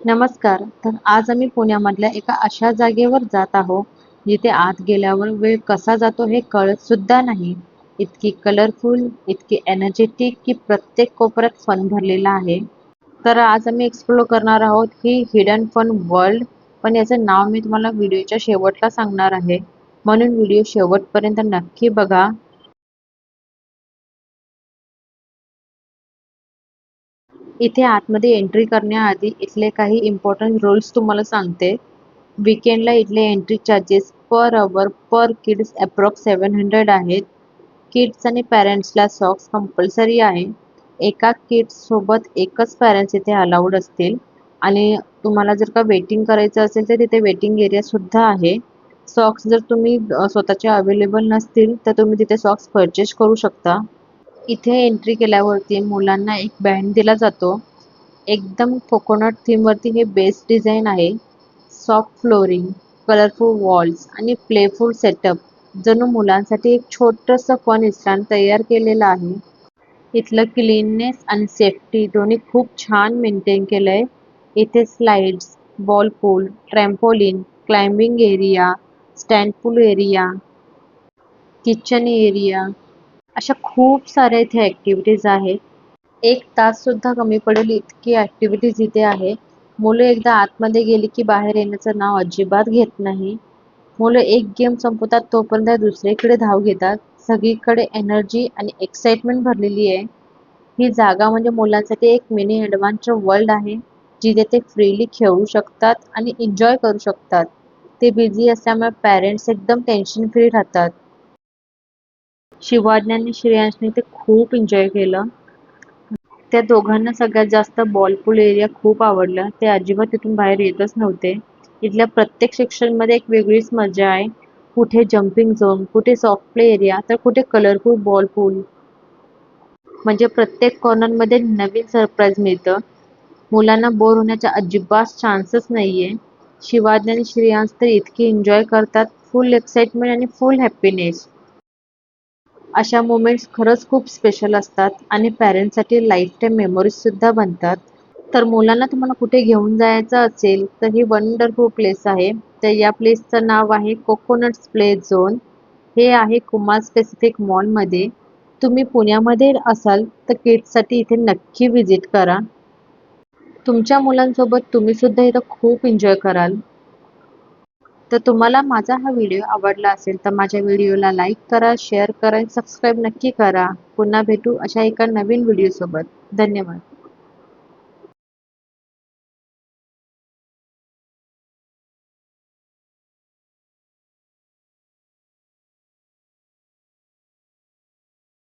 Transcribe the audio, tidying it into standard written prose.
नमस्कार. तर आज आम्ही पुण्यामधल्या एका अशा जागेवर जात आहोत, जिथे आत गेल्यावर वेळ कसा जातो हे कळत सुद्धा नाही. इतकी कलरफुल, इतकी एनर्जेटिक की प्रत्येक कोपऱ्यात फन भरलेला आहे. तर आज आम्ही एक्सप्लोर करणार आहोत ही हिडन फन वर्ल्ड. पण याचं नाव मी तुम्हाला व्हिडिओच्या शेवटला सांगणार आहे. म्हणून व्हिडिओ शेवटपर्यंत नक्की बघा. इथे आतमध्ये एंट्री करण्याआधी इथले काही इम्पॉर्टंट रूल्स तुम्हाला सांगते. वीकेंडला इथले entry charges per our per kids approx 700 आहेत. किड्स आणि पॅरेंट्सला सॉक्स कंपल्सरी आहे. एका किड्ससोबत एकच पॅरेंट्स इथे अलाउड असतील. आणि तुम्हाला जर का वेटिंग करायचं असेल तर तिथे वेटिंग एरियासुद्धा आहे. सॉक्स जर तुम्ही स्वतःचे अवेलेबल नसतील तर तुम्ही तिथे सॉक्स परचेस करू शकता. इथे एंट्री केल्यावरती मुलांना एक बँड दिला जातो. एकदम कोकोनट थीमवरती हे बेस्ट डिझाईन आहे. सॉफ्ट फ्लोरिंग, कलरफुल वॉल्स आणि प्लेफुल सेटअप जणू मुलांसाठी एक छोटंसं फन इस्टान तयार केलेलं आहे. इथलं क्लीननेस आणि सेफ्टी दोन्ही खूप छान मेंटेन केलं आहे. इथे स्लाइड्स, बॉल पूल, ट्रॅम्पोलिन, क्लाइम्बिंग एरिया, स्टँड पूल एरिया, किचन एरिया अशा खूप साऱ्या इथे ॲक्टिव्हिटीज आहेत. 1 ताससुद्धा कमी पडेल इतकी ॲक्टिव्हिटीज इथे आहे. मुलं एकदा आतमध्ये गेली की बाहेर येण्याचं नाव अजिबात घेत नाही. मुलं एक गेम संपवतात तोपर्यंत दुसरीकडे धाव घेतात. सगळीकडे एनर्जी आणि एक्साइटमेंट भरलेली आहे. ही जागा म्हणजे मुलांसाठी एक मिनी ॲडव्हेंचर वर्ल्ड आहे, जिथे ते फ्रीली खेळू शकतात आणि एन्जॉय करू शकतात. ते बिझी असल्यामुळे पॅरेंट्स एकदम टेन्शन फ्री राहतात. शिवानी आणि श्रेयांशने ते खूप एन्जॉय केलं. त्या दोघांना सगळ्यात जास्त बॉल पूल एरिया खूप आवडला. ते अजिबात तिथून बाहेर येतच नव्हते. इथल्या प्रत्येक सेक्शनमध्ये एक वेगळीच मजा आहे. कुठे जम्पिंग झोन, कुठे सॉफ्ट प्ले एरिया, तर कुठे कलरफुल बॉल पूल. म्हणजे प्रत्येक कॉर्नरमध्ये नवीन सरप्राईज मिळतं. मुलांना बोर होण्याचा अजिबात चान्सच नाहीये. शिवानी आणि श्रेयांश तर इतकी एन्जॉय करतात. फुल एक्साइटमेंट आणि फुल हॅपीनेस. अशा मोमेंट्स खरंच खूप स्पेशल असतात आणि पॅरेंट्ससाठी लाईफटाईम मेमोरीजसुद्धा बनतात. तर मुलांना तुम्हाला कुठे घेऊन जायचं असेल तर ही वंडरफुल प्लेस आहे. तर या प्लेसचं नाव आहे कोकोनट्स प्ले झोन. हे आहे कुमार स्पेसिफिक मॉलमध्ये. तुम्ही पुण्यामध्ये असाल तर किड्ससाठी इथे नक्की व्हिजिट करा. तुमच्या मुलांसोबत तुम्हीसुद्धा इथं खूप एन्जॉय कराल. तर तुम्हाला माझा हा व्हिडिओ आवडला असेल तर माझ्या व्हिडिओला लाईक करा, शेअर करा आणि सबस्क्राईब नक्की करा. पुन्हा भेटू अशा एका नवीन व्हिडिओसोबत. धन्यवाद.